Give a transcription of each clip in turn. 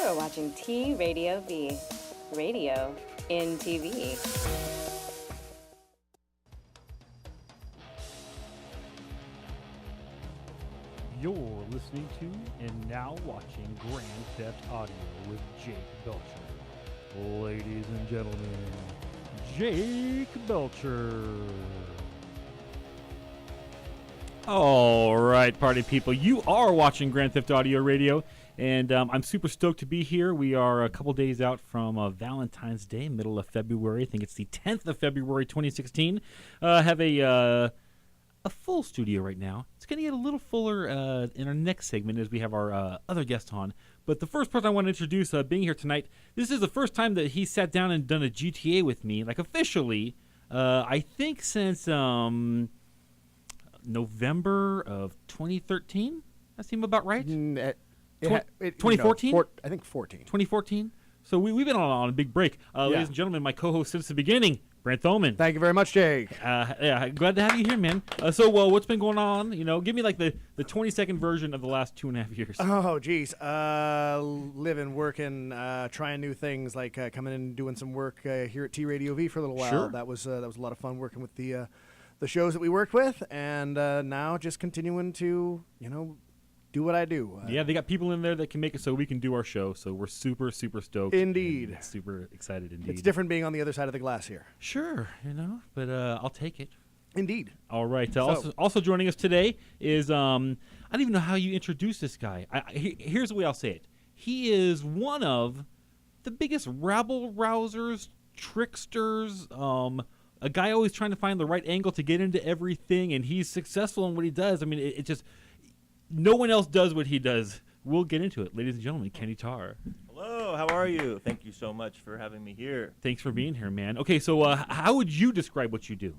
are watching T Radio V, radio in TV. You're listening to and now watching Grand Theft Audio with Jake Belcher. Ladies and gentlemen, Jake Belcher. All right, party people, you are watching Grand Theft Audio Radio, and I'm super stoked to be here. We are a couple days out from Valentine's Day, middle of February. I think it's the 10th of February, 2016. Have a full studio right now. It's going to get a little fuller in our next segment as we have our other guest on. But the first person I want to introduce being here tonight, this is the first time that he sat down and done a GTA with me, like officially, I think since November of 2013. That seemed about right? 2014? I think 14. 2014? So we've been on a big break. Ladies and gentlemen, my co-host since the beginning, Brent Thoman. Thank you very much, Jake. Yeah, glad to have you here, man. So what's been going on? You know, give me like the 20-second version of the last 2.5 years. Oh, geez. Living, working, trying new things, like coming in and doing some work here at T Radio V for a little while. Sure. That was a lot of fun working with the shows that we worked with, and now just continuing to, do what I do. Yeah, they got people in there that can make it so we can do our show, so we're super, super stoked. Indeed. Super excited indeed. It's different being on the other side of the glass here. Sure, but I'll take it. Indeed. All right. Also joining us today is, I don't even know how you introduce this guy. Here's the way I'll say it. He is one of the biggest rabble-rousers, tricksters, a guy always trying to find the right angle to get into everything, and he's successful in what he does. I mean, it just... No one else does what he does. We'll get into it. Ladies and gentlemen, Kenny Tarr. Hello, how are you? Thank you so much for having me here. Thanks for being here, man. Okay, so how would you describe what you do?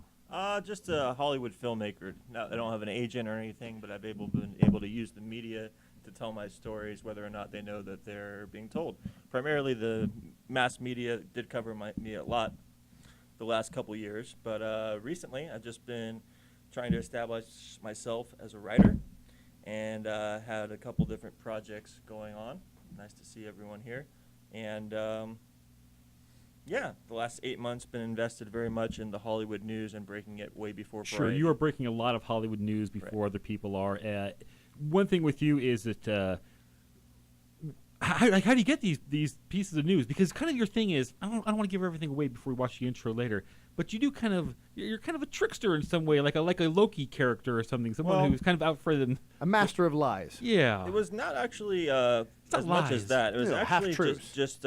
Just a Hollywood filmmaker. Now, I don't have an agent or anything, but I've been able to use the media to tell my stories, whether or not they know that they're being told. Primarily, the mass media did cover me a lot the last couple years, but recently I've just been trying to establish myself as a writer. And had a couple different projects going on. Nice to see everyone here. And the last 8 months been invested very much in the Hollywood news and breaking it way before Sure, Variety. you are breaking a lot of Hollywood news before other people are. One thing with you is that how do you get these pieces of news? Because kind of your thing is, I don't want to give everything away before we watch the intro later, but you do you're kind of a trickster in some way, like a Loki character or something, someone who's kind of out for them. A master of lies. Yeah. It was not actually as much as that. It was actually just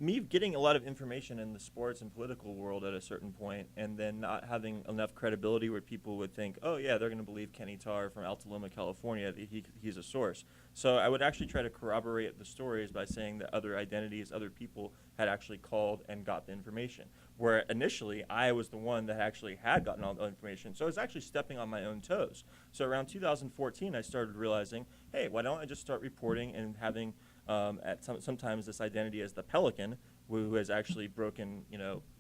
me getting a lot of information in the sports and political world at a certain point, and then not having enough credibility where people would think, oh yeah, they're going to believe Kenny Tarr from Altaloma, California, that he's a source. So I would actually try to corroborate the stories by saying that other identities, other people had actually called and got the information. Where initially I was the one that actually had gotten all the information. So I was actually stepping on my own toes. So around 2014, I started realizing, hey, why don't I just start reporting and having sometimes this identity as the Pelican, who has actually broken,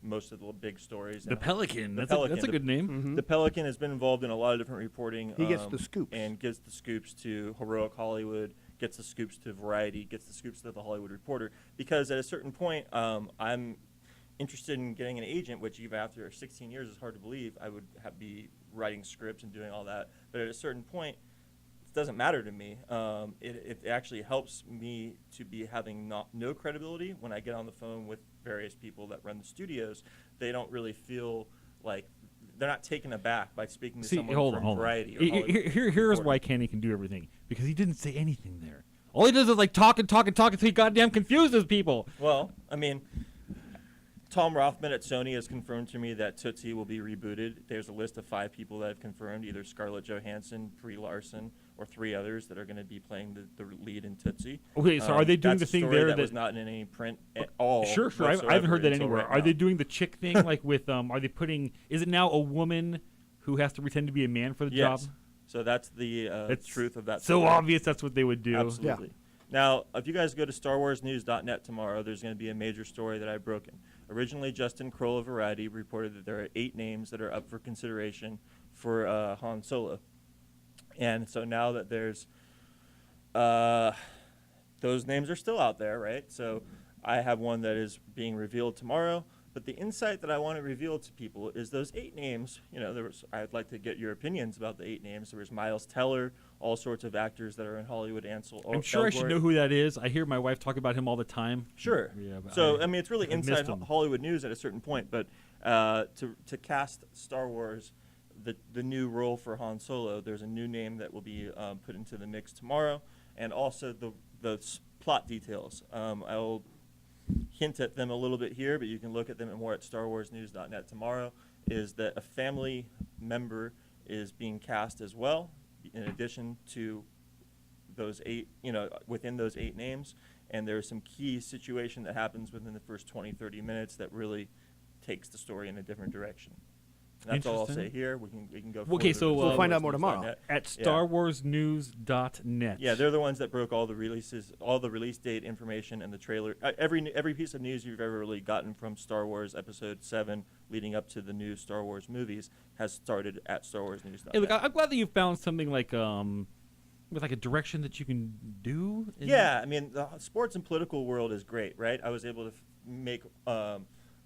most of the big stories. The Pelican. That's a good name. Mm-hmm. The Pelican has been involved in a lot of different reporting. He gets the scoops. And gives the scoops to Heroic Hollywood, gets the scoops to Variety, gets the scoops to the Hollywood Reporter. Because at a certain point, I'm interested in getting an agent, which even after 16 years is hard to believe. I would be writing scripts and doing all that. But at a certain point, it doesn't matter to me. It actually helps me to be having no credibility when I get on the phone with various people that run the studios. They don't really feel like they're not taken aback by speaking to someone from Variety. Here's why Kenny can do everything, because he didn't say anything there. All he does is talk until he goddamn confuses people. Well, I mean, Tom Rothman at Sony has confirmed to me that Tootsie will be rebooted. There's a list of 5 people that have confirmed, either Scarlett Johansson, Brie Larson, or 3 others that are going to be playing the lead in Tootsie. Okay, so are they doing the thing there that was not in any print at all? Sure. I haven't heard that anywhere. Are they doing the chick thing like with? Are they putting? Is it now a woman who has to pretend to be a man for the job? So that's the truth of that. So obvious. That's what they would do. Absolutely. Yeah. Now, if you guys go to StarWarsNews.net tomorrow, there's going to be a major story that I've broken. Originally, Justin Kroll of Variety reported that there are 8 names that are up for consideration for Han Solo. And so now that there's those names are still out there, right? So I have one that is being revealed tomorrow. But the insight that I want to reveal to people is those 8 names. I'd like to get your opinions about the 8 names. There was Miles Teller, all sorts of actors that are in Hollywood. I'm sure I should know who that is. I hear my wife talk about him all the time. Sure. Yeah, so it's really inside Hollywood news at a certain point. But to cast Star Wars, the new role for Han Solo, there's a new name that will be put into the mix tomorrow, and also the plot details. I'll hint at them a little bit here, but you can look at them more at StarWarsNews.net tomorrow, is that a family member is being cast as well, in addition to those 8, within those 8 names. And there's some key situation that happens within the first 20, 30 minutes that really takes the story in a different direction. That's all I'll say here. We can go. Okay, so we'll find out more tomorrow at StarWarsNews.net. Yeah, they're the ones that broke all the releases, all the release date information, and the trailer. Every piece of news you've ever really gotten from Star Wars Episode 7, leading up to the new Star Wars movies, has started at StarWarsNews.net. Hey, look, I'm glad that you found something like with like a direction that you can do. Yeah, I mean, the sports and political world is great, right? I was able to make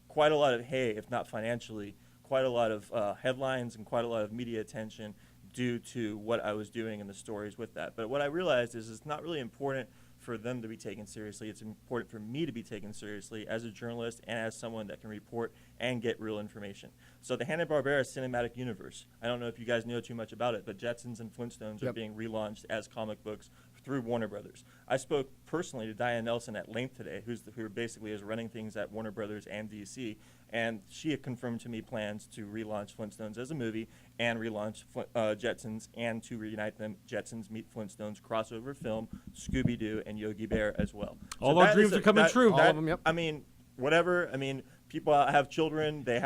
quite a lot of hay, if not financially. Quite a lot of headlines and quite a lot of media attention due to what I was doing and the stories with that. But what I realized is it's not really important for them to be taken seriously. It's important for me to be taken seriously as a journalist and as someone that can report and get real information. So the Hanna-Barbera Cinematic Universe, I don't know if you guys know too much about it, but Jetsons and Flintstones are being relaunched as comic books through Warner Brothers. I spoke personally to Diane Nelson at length today, who basically is running things at Warner Brothers and DC, and she had confirmed to me plans to relaunch Flintstones as a movie and relaunch Jetsons, and to reunite them, Jetsons meet Flintstones crossover film, Scooby-Doo and Yogi Bear as well. All our dreams are coming true. All of them, yep. I mean, whatever. I mean, people have children. They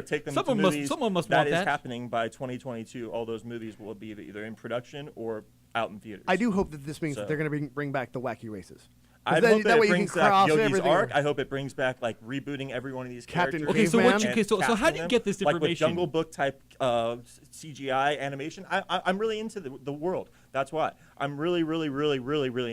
take them to movies. Someone must that want is that. happening by 2022. All those movies will be either in production or out in theaters. I do hope that this means that they're going to bring back the wacky races. I hope that it brings back Yogi's arc. I hope it brings back like rebooting every one of these characters. Okay, so how do you get this information? Like with Jungle Book type CGI animation. I'm really into the world. That's why I'm really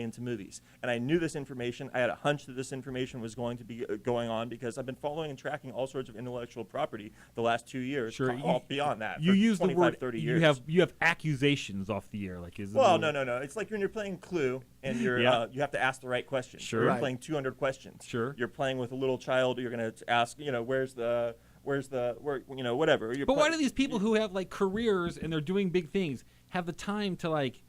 into movies. And I knew this information. I had a hunch that this information was going to be going on because I've been following and tracking all sorts of intellectual property the last 2 years. Sure. Beyond that, you use 25, the word. 30 years. You have accusations off the air, like is. Well, no. It's like when you're playing Clue and you're you have to ask the right question. Sure. You're playing 200 questions. Sure. You're playing with a little child. You're going to ask, where's the whatever. But why do these people who have like careers and they're doing big things have the time to like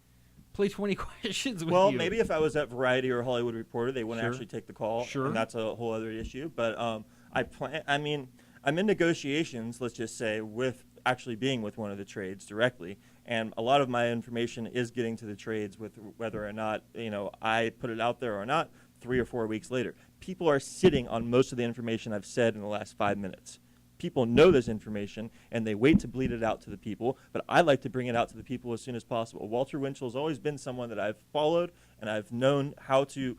play 20 questions with you? Well, maybe if I was at Variety or Hollywood Reporter, they wouldn't Sure. actually take the call. Sure. And that's a whole other issue. But I'm in negotiations, let's just say, with actually being with one of the trades directly. And a lot of my information is getting to the trades with whether or not, I put it out there or not 3 or 4 weeks later. People are sitting on most of the information I've said in the last 5 minutes. People know this information, and they wait to bleed it out to the people, but I like to bring it out to the people as soon as possible. Walter Winchell has always been someone that I've followed, and I've known how to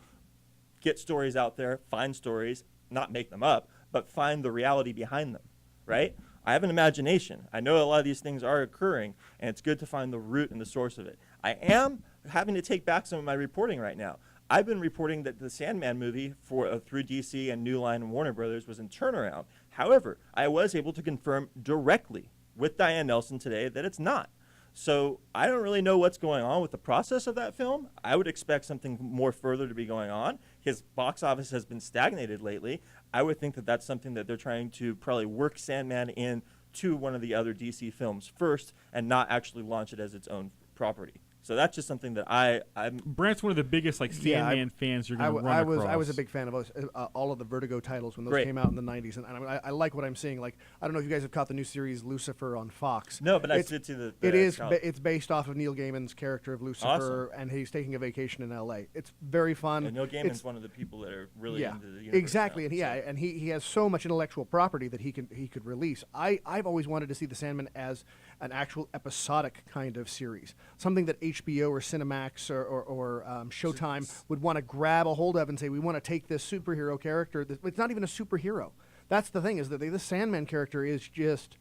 get stories out there, find stories, not make them up, but find the reality behind them, right? I have an imagination. I know a lot of these things are occurring, and it's good to find the root and the source of it. I am having to take back some of my reporting right now. I've been reporting that the Sandman movie through DC and New Line and Warner Brothers was in turnaround. However, I was able to confirm directly with Diane Nelson today that it's not. So I don't really know what's going on with the process of that film. I would expect something more further to be going on. His box office has been stagnated lately. I would think that that's something that they're trying to probably work Sandman in to one of the other DC films first and not actually launch it as its own property. So that's just something that I'm. Brant's one of the biggest Sandman fans you're going to run across. I was a big fan of all of the Vertigo titles when those came out in the 90s, and I like what I'm seeing. Like, I don't know if you guys have caught the new series Lucifer on Fox. No, but I did see the it's based off of Neil Gaiman's character of Lucifer, and he's taking a vacation in L.A. It's very fun. And Neil Gaiman's one of the people that are really into the universe. Exactly, now, and he has so much intellectual property that he could release. I've always wanted to see the Sandman as an actual episodic kind of series, something that HBO or Cinemax or Showtime would want to grab a hold of and say, we want to take this superhero character. It's not even a superhero. That's the thing, is that the Sandman character is just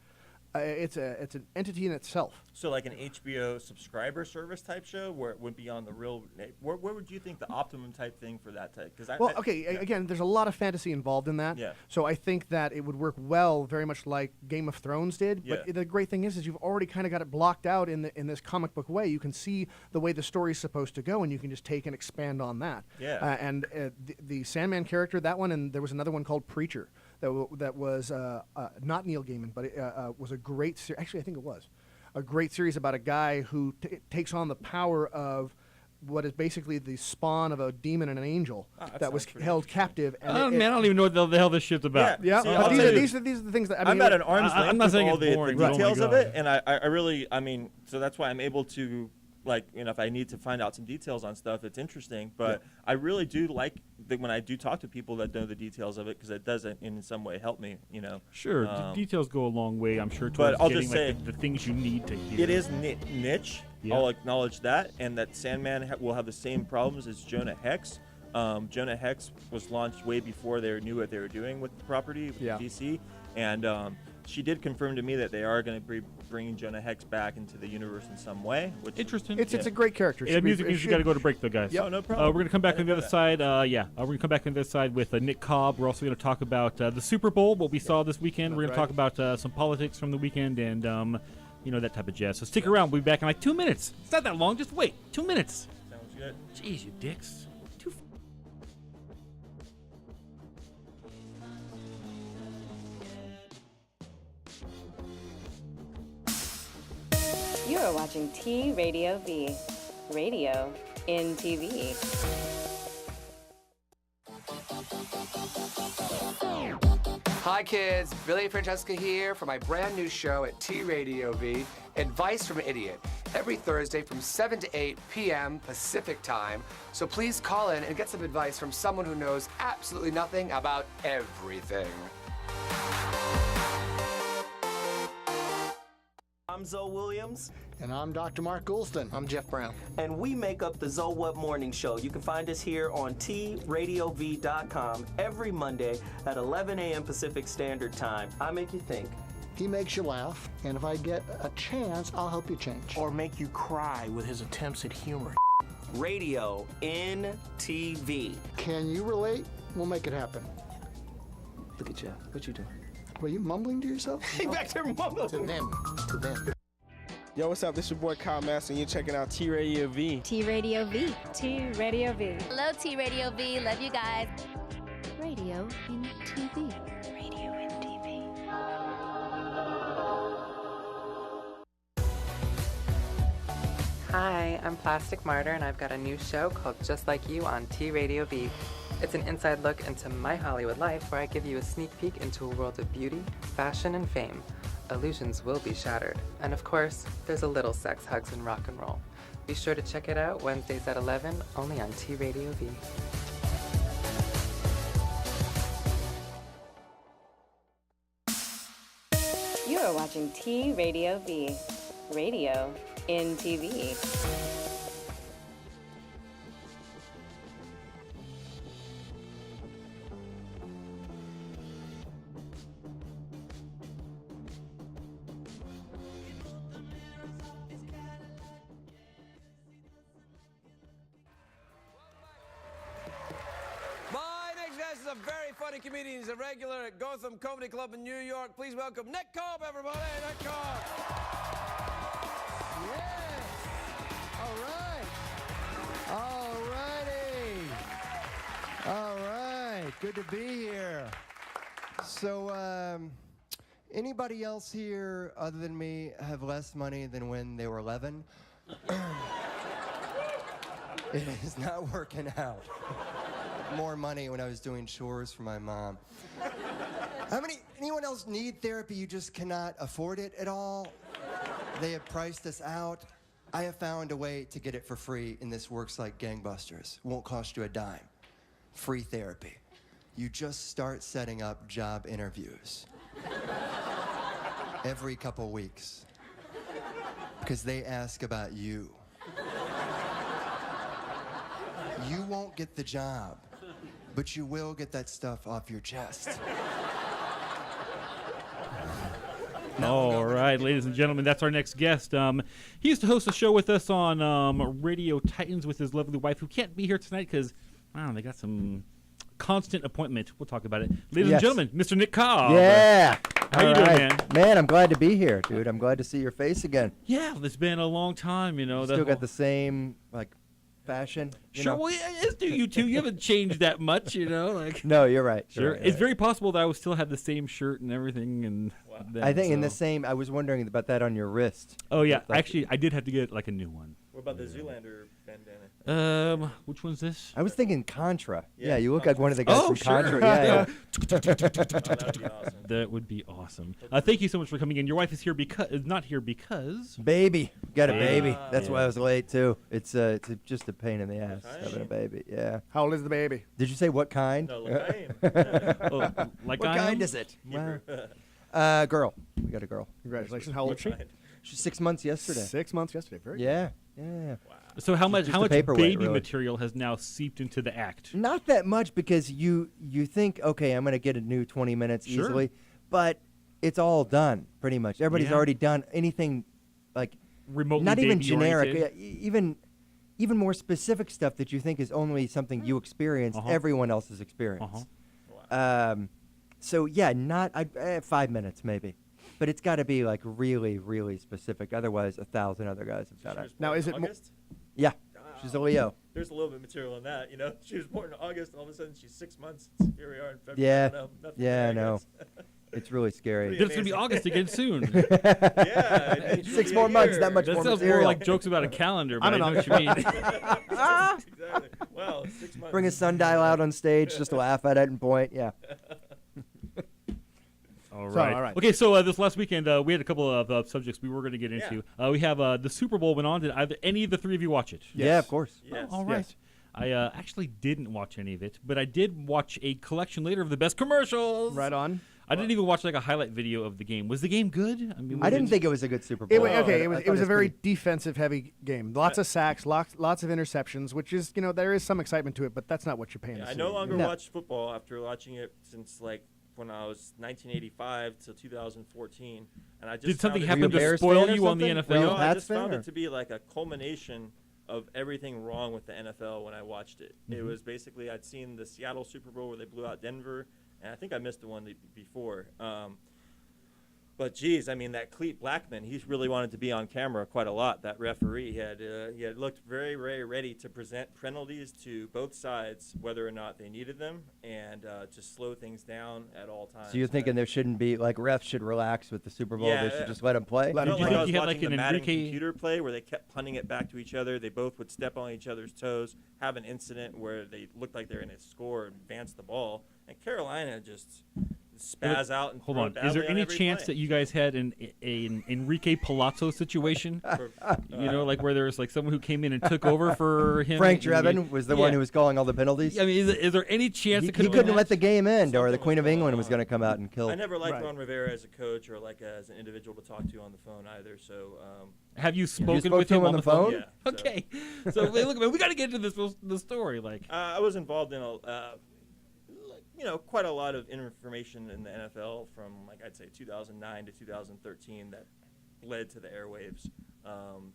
It's an entity in itself. So like an HBO subscriber service type show where it would be on the real. Where would you think the optimum type thing for that type? Because again, there's a lot of fantasy involved in that. Yeah. So I think that it would work well, very much like Game of Thrones did. Yeah. But the great thing is you've already kind of got it blocked out in this comic book way. You can see the way the story's supposed to go, and you can just take and expand on that. Yeah. And the Sandman character, that one, and there was another one called Preacher that was not Neil Gaiman, but it was a great series. Actually, I think it was a great series about a guy who takes on the power of what is basically the spawn of a demon and an angel that was held captive. And I don't even know what the hell this shit's about. Yeah, See, but these are the things that I'm at an arm's length I'm not with saying all it's the boring, but details oh of my it, and I really, so that's why I'm able to, like, if I need to find out some details on stuff, it's interesting. But I really do like that when I do talk to people that know the details of it, because it does in some way help me, Sure, details go a long way, I'm sure, but towards I'll getting just say, the things you need to hear. it is niche. Yeah. I'll acknowledge that, and that Sandman will have the same problems as Jonah Hex. Jonah Hex was launched way before they knew what they were doing with the property, with DC, and she did confirm to me that they are going to be bringing Jonah Hex back into the universe in some way. Which Interesting. It's a great character. Yeah, music means we got to go to break, though, guys. Yeah, no problem. We're going to come back on the other side. We're going to come back on the other side with Nick Cobb. We're also going to talk about the Super Bowl, what we saw this weekend. We're going to talk about some politics from the weekend and, that type of jazz. So stick around. We'll be back in like 2 minutes. It's not that long. Just wait. 2 minutes. Sounds good. Jeez, you dicks. You are watching T Radio V, radio in TV. Hi kids, Billy and Francesca here for my brand new show at T Radio V, Advice from an Idiot, every Thursday from 7 to 8 p.m. Pacific time. So please call in and get some advice from someone who knows absolutely nothing about everything. I'm Zoe Williams. And I'm Dr. Mark Goulston. I'm Jeff Brown. And we make up the Zoe What Morning Show. You can find us here on TRadiov.com every Monday at 11 a.m. Pacific Standard Time. I make you think. He makes you laugh, and if I get a chance, I'll help you change. Or make you cry with his attempts at humor. Radio in TV. Can you relate? We'll make it happen. Look at Jeff. What you doing? Were you mumbling to yourself? Hey, back there mumbling. To them. Yo, what's up? This is your boy Cobb Master, and you're checking out T Radio V. T Radio V. T Radio V. Hello, T Radio V. Love you guys. Radio in TV. Radio in TV. Hi, I'm Plastic Martyr, and I've got a new show called Just Like You on T Radio V. It's an inside look into my Hollywood life where I give you a sneak peek into a world of beauty, fashion, and fame. Illusions will be shattered. And of course, there's a little sex, hugs, and rock and roll. Be sure to check it out Wednesdays at 11, only on T Radio V. You are watching T Radio V, radio in TV. My next guest is a very funny comedian. He's a regular at Gotham Comedy Club in New York. Please welcome Nick Cobb, everybody. Nick Cobb. Yes. All right. All righty. All right. Good to be here. So, anybody else here other than me have less money than when they were 11? It is not working out. More money when I was doing chores for my mom. Anyone else need therapy? You just cannot afford it at all? They have priced us out. I have found a way to get it for free, and this works like gangbusters. Won't cost you a dime. Free therapy. You just start setting up job interviews. Every couple weeks. Because they ask about you. You won't get the job, but you will get that stuff off your chest. All right, ladies and gentlemen, that's our next guest. He used to host a show with us on Radio Titans with his lovely wife, who can't be here tonight because, wow, they got some constant appointment. We'll talk about it. Ladies and gentlemen, Mr. Nick Cobb. Yeah. How you doing, man? Man, I'm glad to be here, dude. I'm glad to see your face again. Yeah, it's been a long time, you know. Still got the same, fashion. Sure, well, as do you two. You haven't changed that much, you know. Like, no, you're right. Sure, you're right, it's very possible that I would still have the same shirt and everything. And I think in the same. I was wondering about that on your wrist. Oh yeah, actually, I did have to get a new one. What about the Zoolander bandana? Which one's this? I was thinking Contra. Yeah, you look like one of the guys from sure. Contra. Yeah. That would be awesome. Thank you so much for coming in. Your wife is here not here because baby, got a baby. That's why I was late too. It's just a pain in the ass having a baby. Yeah. How old is the baby? Did you say what kind? No, like what kind is it? Wow. Girl. We got a girl. Congratulations. How old is she? She's 6 months yesterday. 6 months yesterday. Very good. Yeah. Wow. So how much baby really. material has now seeped into the act? Not that much, because you think, okay, I'm going to get a new 20 minutes easily, but it's all done pretty much. Everybody's already done anything remotely not even generic, even more specific stuff that you think is only something you experienced. Everyone else has experienced. So yeah, not 5 minutes maybe. But it's got to be really, really specific. Otherwise, 1,000 other guys have done it. Now, is it August? Yeah, she's a Leo. There's a little bit of material in that, you know. She was born in August, and all of a sudden she's 6 months. Here we are in February. Yeah, I know. It's really scary. It's going to be August again soon. Yeah. 6 more months, that much more sounds material. more like jokes about a calendar, but I know what you mean. Exactly. Wow, 6 months. Bring a sundial out on stage just to laugh at it and point. Yeah. All right. Okay, so this last weekend we had a couple of subjects we were going to get into. We have the Super Bowl went on. Did any of the three of you watch it? Yes. Yeah, of course. Yes. All right. Yes. I actually didn't watch any of it, but I did watch a collection later of the best commercials. Right on. I didn't even watch a highlight video of the game. Was the game good? I mean, I didn't think it was a good Super Bowl. It was a very defensive-heavy game. Lots of sacks, lots of interceptions, which is, there is some excitement to it, but that's not what you're paying to see. I no longer watch football after watching it since when I was 1985 till 2014, and I just did something happen to spoil you on the NFL? No, I just found it to be like a culmination of everything wrong with the NFL when I watched it. It was basically I'd seen the Seattle Super Bowl where they blew out Denver, and I think I missed the one before. But geez, I mean, that Clete Blackman, he really wanted to be on camera quite a lot. That referee he had looked very, very ready to present penalties to both sides, whether or not they needed them, and to slow things down at all times. So you're thinking there shouldn't be refs should relax with the Super Bowl? They should just let them play. I was watching the Madden computer play where they kept punting it back to each other. They both would step on each other's toes, have an incident where they looked like they're in a score and advance the ball, and Carolina just spaz out and hold on. Is there any chance that you guys had an Enrique Palazzo situation? Where there was someone who came in and took over for him. Frank Drebin was the one who was calling all the penalties. I mean, is there any chance he couldn't let the game end, or the Queen of England was going to come out and kill? I never liked Ron Rivera as a coach or as an individual to talk to on the phone either. So have you spoken with him on the phone? Yeah. Okay. So look, man, we got to get into the story. I was involved in quite a lot of information in the NFL from I'd say 2009 to 2013 that led to the airwaves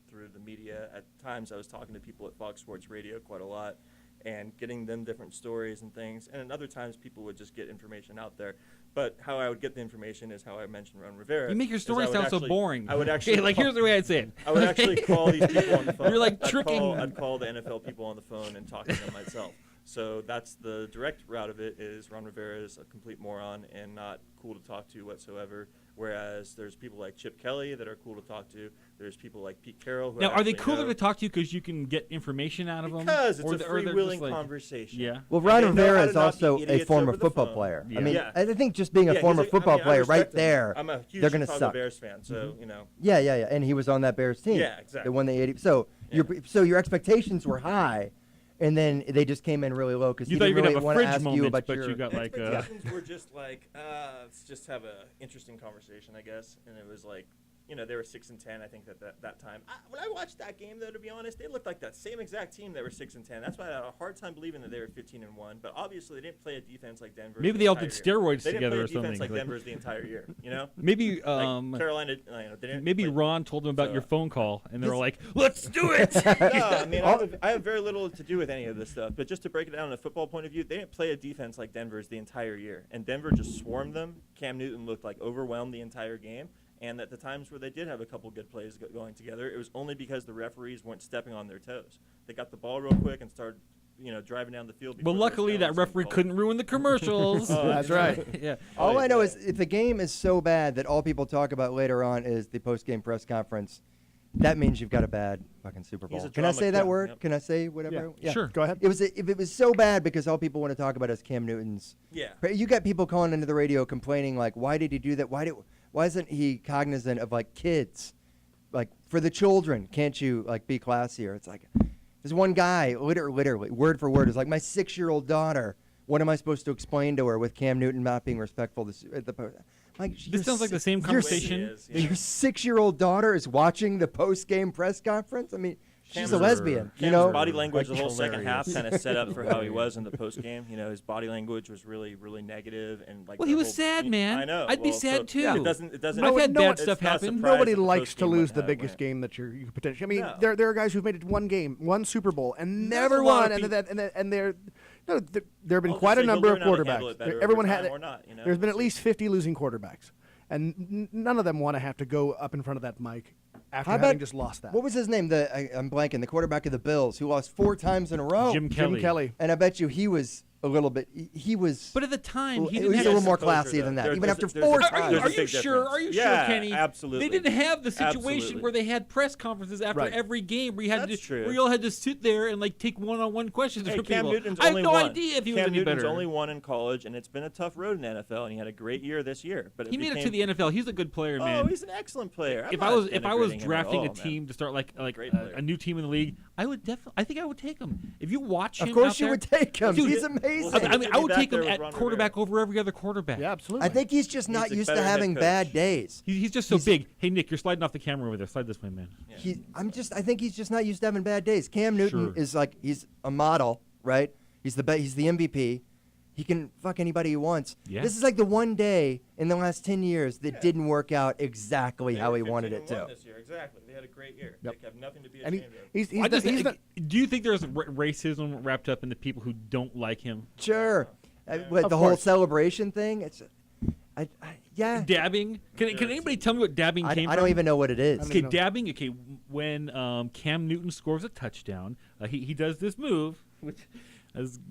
through the media. At times I was talking to people at Fox Sports Radio quite a lot and getting them different stories and things. And at other times people would just get information out there. But how I would get the information is how I mentioned Ron Rivera. You make your story sound so boring. I would actually here's the way I'd say it. I would actually call these people on the phone. You're tricking. I'd call the NFL people on the phone and talk to them myself. So that's the direct route of it. Is Ron Rivera is a complete moron and not cool to talk to whatsoever. Whereas there's people like Chip Kelly that are cool to talk to. There's people like Pete Carroll. Who now, are they cooler to talk to you because you can get information out of them? Because it's a freewheeling conversation. Yeah. Well, Ron Rivera is also a former football player. Yeah. I mean, I think just being a former football player right there, I'm a huge they're going to Chicago suck. Bears fan, so Yeah, and he was on that Bears team. Yeah, exactly. The one they 80. So your expectations were high. And then they just came in really low because you he thought you didn't were really going to have a want to fridge ask you moment, about but your you got expectations were just let's just have an interesting conversation, I guess. And it was they were 6-10. I think that time. When I watched that game, though, to be honest, they looked like that same exact team that were 6-10. That's why I had a hard time believing that they were 15-1. But obviously, they didn't play a defense like Denver. Maybe they all did steroids together or something. They didn't play a defense like Denver's the entire year. Maybe like Carolina. They didn't. Maybe Ron told them about your phone call, and they were like, "Let's do it." No, I mean, I have very little to do with any of this stuff. But just to break it down on a football point of view, they didn't play a defense like Denver's the entire year, and Denver just swarmed them. Cam Newton looked like overwhelmed the entire game. And at the times where they did have a couple good plays going together, it was only because the referees weren't stepping on their toes. They got the ball real quick and started, driving down the field. But luckily, that referee couldn't ruin the commercials. That's right. Yeah. All I know is if the game is so bad that all people talk about later on is the post-game press conference, that means you've got a bad fucking Super Bowl. Can I say that word? Yep. Can I say whatever? Yeah. Sure. Go ahead. If it was so bad because all people want to talk about is Cam Newton's. Yeah. You got people calling into the radio complaining like, why did he do that? Why isn't he cognizant of like kids, like for the children? Can't you like be classier? It's like there's one guy literally word for word is like, my 6-year-old daughter. What am I supposed to explain to her with Cam Newton not being respectful at the post? Like, this sounds like the same conversation. Your 6-year-old daughter is watching the post-game press conference. I mean, she's a lesbian. Cam's body language, the whole second half, kind of set up for how he was in the post game. His body language was really, really negative, and like. Well, he was sad, man. I know. I'd be sad too. Yeah. It doesn't. I've had bad stuff happen. Nobody likes to lose the biggest game that you could potentially. I mean, there are guys who've made it one Super Bowl, and never won, and there have been quite a number of quarterbacks. Everyone had. There's been at least 50 losing quarterbacks. And none of them want to have to go up in front of that mic after having just lost that. What was his name? I'm blanking. The quarterback of the Bills who lost 4 times in a row. Jim Kelly. And I bet you he was a little bit. He was. But at the time, he was a little more classy than that. Even after 4 times. Are you sure? Are you sure, Kenny? Absolutely. They didn't have the situation where they had press conferences after every game where you all had to sit there and like take one-on-one questions from Cam people. Newton's I have only no one. idea if he was Cam any Newton's better. only one in college, and it's been a tough road in the NFL, and he had a great year this year. But he made it to the NFL. He's a good player, man. Oh, he's an excellent player. If I was drafting a team to start like a new team in the league, I would definitely. I think I would take him. If you watch him, of course you would take him. He's amazing. I mean, I would take him at quarterback over every other quarterback. Yeah, absolutely. I think he's just not used to having bad days. He's just so big. Hey, Nick, you're sliding off the camera over there. Slide this way, man. Yeah. I think he's just not used to having bad days. Cam Newton is like he's a model, right? He's the MVP. He can fuck anybody he wants. Yeah. This is like the one day in the last 10 years that didn't work out exactly how he wanted it to. This year. Exactly. They had a great year. Yep. They have nothing to be ashamed of. Do you think there's racism wrapped up in the people who don't like him? Sure. The whole celebration thing, it's yeah. Dabbing? Can anybody tell me what dabbing came from? I don't even know what it is. Okay, dabbing. Okay, when Cam Newton scores a touchdown, he does this move, which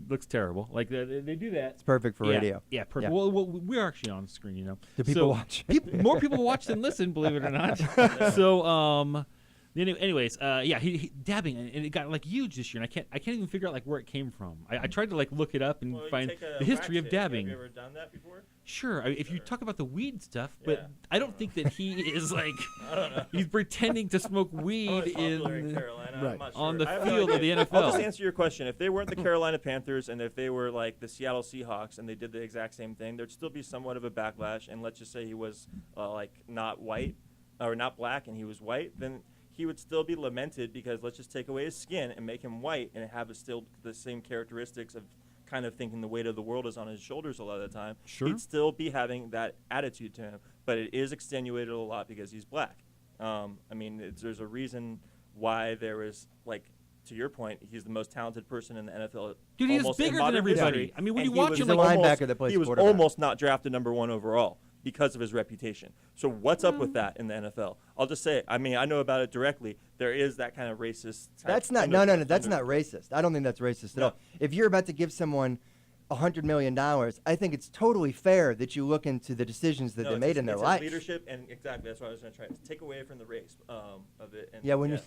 looks terrible. Like they do that. It's perfect for radio. Yeah, perfect. Yeah. Well, we're actually on screen, you know. Do people watch? More people watch than listen, believe it or not. So, anyways, he dabbing, and it got like huge this year, and I can't even figure out like where it came from. I tried to like look it up and find the history of dabbing. Have you ever done that before? Sure, if you talk about the weed stuff, but I don't think that he is like he's pretending to smoke weed in Carolina. on the field of the NFL. I'll just answer your question. If they weren't the Carolina Panthers and if they were like the Seattle Seahawks and they did the exact same thing, there'd still be somewhat of a backlash. And let's just say he was like not white or not black and he was white, then he would still be lamented because let's just take away his skin and make him white and have still the same characteristics of kind of thinking the weight of the world is on his shoulders a lot of the time. Sure. He'd still be having that attitude to him, but it is extenuated a lot because he's black. I mean, there's a reason why there is, like, to your point, he's the most talented person in the NFL. Dude, he's bigger than everybody. History, I mean, when you watch him, like linebacker that plays he was quarterback. almost not drafted number 1 overall because of his reputation. So what's up with that in the NFL? I'll just say, I mean, I know about it directly. There is that kind of racist. That's not no. That's not racist. I don't think that's racist at all. If you're about to give someone $100 million, I think it's totally fair that you look into the decisions that they made in their life. Leadership, and exactly that's what I was going to try to take away from the race of it. And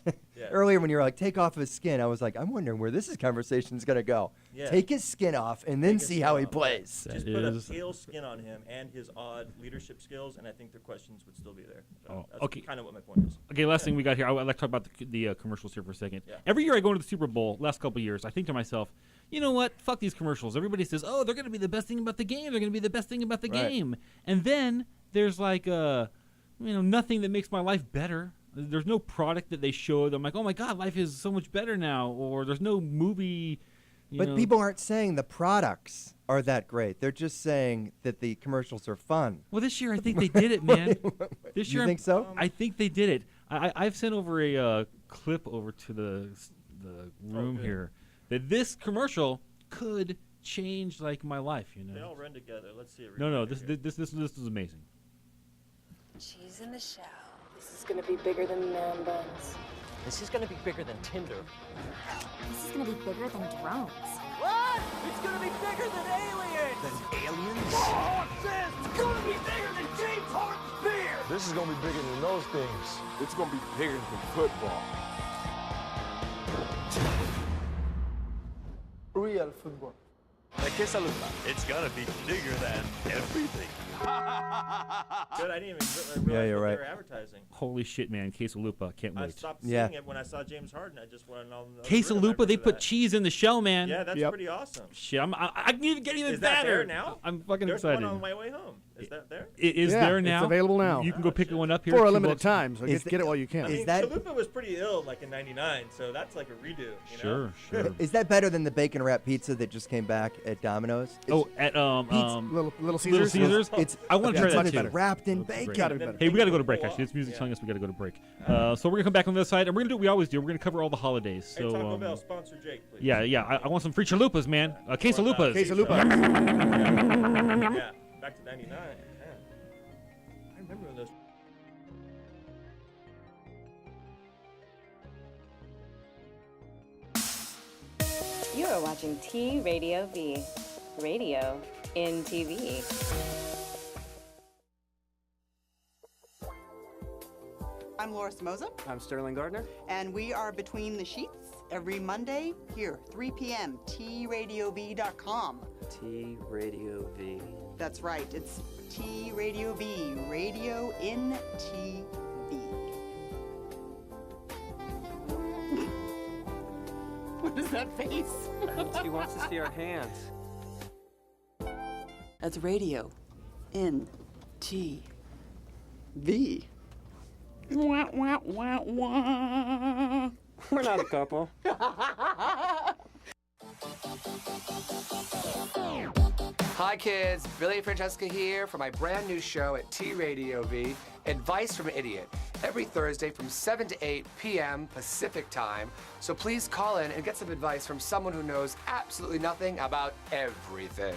earlier when you were like, take off his skin, I was like, I'm wondering where this conversation's going to go. Yeah. Take his skin off and then see how he plays. Just put a pale skin on him and his odd leadership skills, and I think the questions would still be there. So that's kind of what my point is. Okay, last thing we got here. I'd like to talk about the commercials here for a second. Yeah. Every year I go into the Super Bowl, last couple of years, I think to myself, you know what? Fuck these commercials. Everybody says, oh, they're going to be the best thing about the game. They're going to be the best thing about the game. And then there's like nothing that makes my life better. There's no product that they show that I'm like, oh my God, life is so much better now. Or there's no movie. But people aren't saying the products are that great. They're just saying that the commercials are fun. Well, this year I think they did it, man. This year, you think so? I think they did it. I've sent over a clip over to the room here that this commercial could change like my life. They all run together. Let's see it. No. This is amazing. Cheese in the shell. This is gonna be bigger than man buns. This is gonna be bigger than Tinder. This is gonna be bigger than drones. What? It's gonna be bigger than aliens! Than aliens? Oh, what's this? It's gonna be bigger than James Harden's beer! This is gonna be bigger than those things. It's gonna be bigger than football. Real football. It's gonna be bigger than everything. Good, I didn't even realize Yeah, you're what right. they were advertising. Holy shit, man. Quesalupa. Can't wait. I stopped seeing it when I saw James Harden. I just went on the Quesalupa, they put cheese in the shell, man. Yeah, that's pretty awesome. Shit, I can even get even Is better. that there now? I'm fucking There's excited. one on my way home. Is that there? It is there now. It's available now. You can go pick one up here. For a $2. limited time, so get it while you can. I mean, Chalupa was pretty ill like in '99, so that's like a redo. You know? Sure. Is that better than the bacon wrap pizza that just came back at Domino's? At Little Caesars. Little Caesars. I want to try that it's too. wrapped in bacon. Hey, we got to go to break. Actually, it's music telling us we got to go to break. So we're gonna come back on the other side, and we're gonna do what we always do. We're gonna cover all the holidays. Hey, So Taco Bell, sponsor Jake, please. yeah. I want some free chalupas, man. Quesalupas. Yeah, back to '99. I remember when those. You are watching T Radio V, radio in TV. I'm Laura Samoza. I'm Sterling Gardner. And we are Between the Sheets every Monday here, 3 p.m., tradiov.com. T Radio V. That's right, it's T Radio V, radio in TV. What is that face? She wants to see our hands. That's radio in TV. Wah, wah, wah, wah. We're not a couple. Hi kids, Billy and Francesca here for my brand new show at T Radio V, Advice from an Idiot, every Thursday from 7 to 8 p.m. Pacific time. So please call in and get some advice from someone who knows absolutely nothing about everything.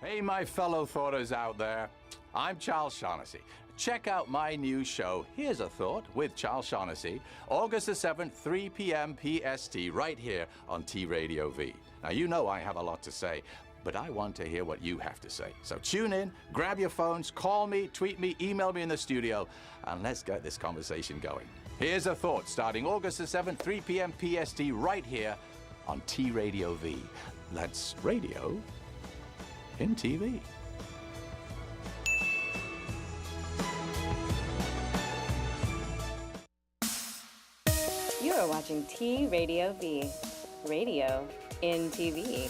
Hey, my fellow thoughters out there. I'm Charles Shaughnessy. Check out my new show, Here's a Thought, with Charles Shaughnessy, August the 7th, 3 p.m. PST, right here on T Radio V. Now, you know I have a lot to say, but I want to hear what you have to say. So tune in, grab your phones, call me, tweet me, email me in the studio, and let's get this conversation going. Here's a Thought, starting August the 7th, 3 p.m. PST, right here on T Radio V. That's radio in TV. You are watching T Radio V, radio in TV.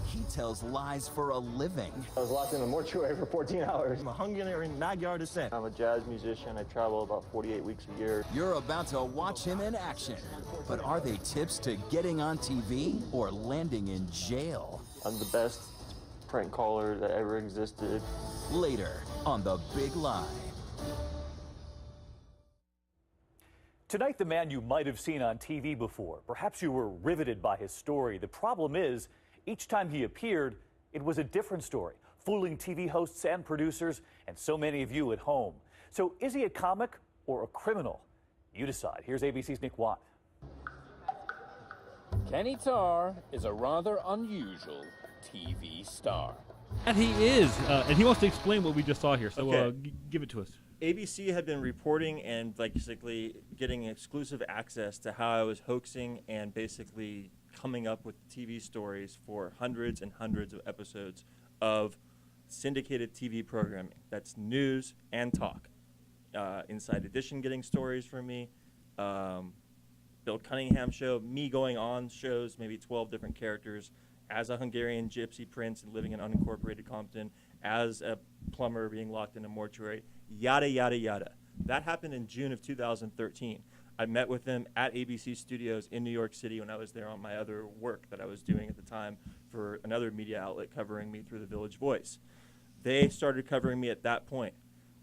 He tells lies for a living. I was locked in a mortuary for 14 hours. I'm a Hungarian Magyar descent. I'm a jazz musician. I travel about 48 weeks a year. You're about to watch him in action. But are they tips to getting on TV or landing in jail? I'm the best prank caller that ever existed. Later on The Big Lie. Tonight, the man you might have seen on TV before. Perhaps you were riveted by his story. The problem is, each time he appeared, it was a different story, fooling TV hosts and producers and so many of you at home. So is he a comic or a criminal? You decide. Here's ABC's Nick Watt. Kenny Tarr is a rather unusual TV star. And he is. And he wants to explain what we just saw here. So Okay. Give it to us. ABC had been reporting and basically getting exclusive access to how I was hoaxing and basically coming up with TV stories for hundreds and hundreds of episodes of syndicated TV programming. That's news and talk. Inside Edition getting stories from me. Bill Cunningham show, me going on shows, maybe 12 different characters, as a Hungarian gypsy prince and living in unincorporated Compton, as a plumber being locked in a mortuary, yada, yada, yada. That happened in June of 2013. I met with them at ABC Studios in New York City when I was there on my other work that I was doing at the time for another media outlet covering me through the Village Voice. They started covering me at that point.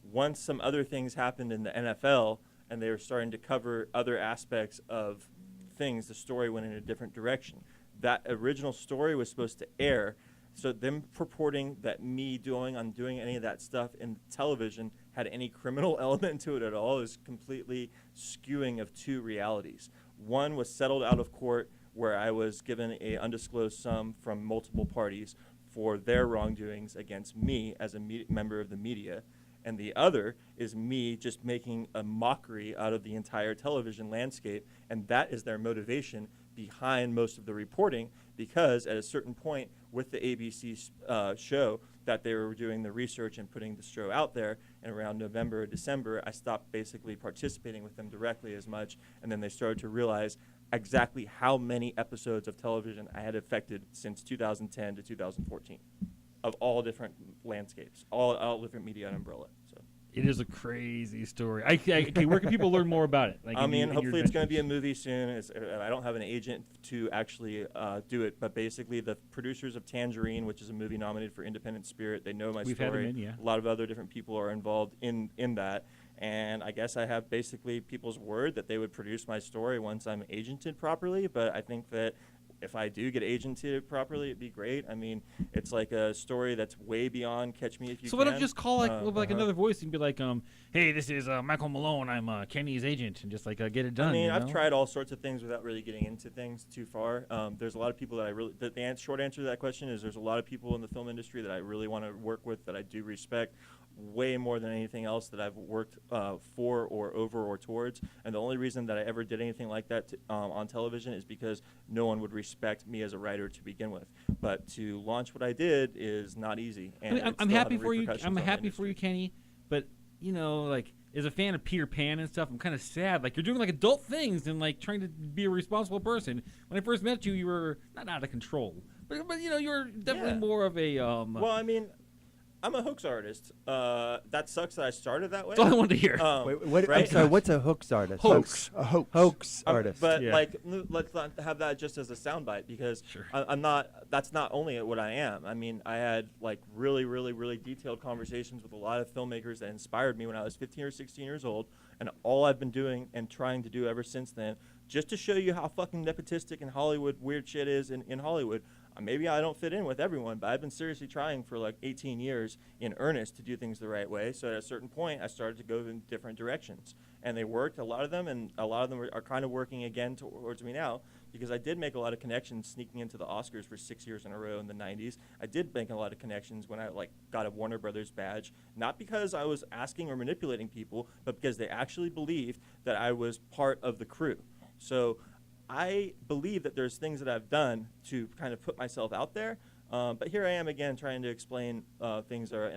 Once some other things happened in the NFL and they were starting to cover other aspects of things, the story went in a different direction. That original story was supposed to air, so them purporting that me doing any of that stuff in television had any criminal element to it at all is completely skewing of two realities. One was settled out of court where I was given an undisclosed sum from multiple parties for their wrongdoings against me as a member of the media. And the other is me just making a mockery out of the entire television landscape, and that is their motivation behind most of the reporting, because at a certain point with the ABC show that they were doing the research and putting the show out there, and around November or December, I stopped basically participating with them directly as much, and then they started to realize exactly how many episodes of television I had affected since 2010 to 2014. Of all different landscapes, all different media and umbrella. So it is a crazy story. Okay, where can people learn more about it? Like hopefully it's going to be a movie soon. I don't have an agent to actually do it, but basically the producers of Tangerine, which is a movie nominated for Independent Spirit, they know my story. Had them in, yeah. A lot of other different people are involved in that. And I guess I have basically people's word that they would produce my story once I'm agented properly, but I think that if I do get agented properly, it'd be great. I mean, it's like a story that's way beyond Catch Me If You Can. So why don't you just call another voice and be like, hey, this is Michael Malone. I'm Kenny's agent, and just get it done. I mean, I've tried all sorts of things without really getting into things too far. There's a lot of people that I really. The short answer to that question is there's a lot of people in the film industry that I really want to work with, that I do respect, way more than anything else that I've worked for or over or towards. And the only reason that I ever did anything like that on television is because no one would respect me as a writer to begin with. But to launch what I did is not easy. And I mean, I'm happy for you. I'm happy for you, Kenny. But as a fan of Peter Pan and stuff, I'm kind of sad. You're doing adult things and trying to be a responsible person. When I first met you, you were not out of control, but you're definitely more of a. Well, I mean, I'm a hoax artist. That sucks that I started that way. That's all I wanted to hear. Right? I'm sorry, what's a hoax artist? Hoax. A hoax artist. But let's not have that just as a soundbite, because I'm not. That's not only what I am. I mean, I had really, really, really detailed conversations with a lot of filmmakers that inspired me when I was 15 or 16 years old, and all I've been doing and trying to do ever since then, just to show you how fucking nepotistic and Hollywood weird shit is in Hollywood. Maybe I don't fit in with everyone, but I've been seriously trying for 18 years in earnest to do things the right way. So at a certain point, I started to go in different directions. And they worked, a lot of them, and a lot of them are kind of working again towards me now, because I did make a lot of connections sneaking into the Oscars for 6 years in a row in the 90s. I did make a lot of connections when I got a Warner Brothers badge, not because I was asking or manipulating people, but because they actually believed that I was part of the crew. So I believe that there's things that I've done to kind of put myself out there, but here I am again trying to explain things that are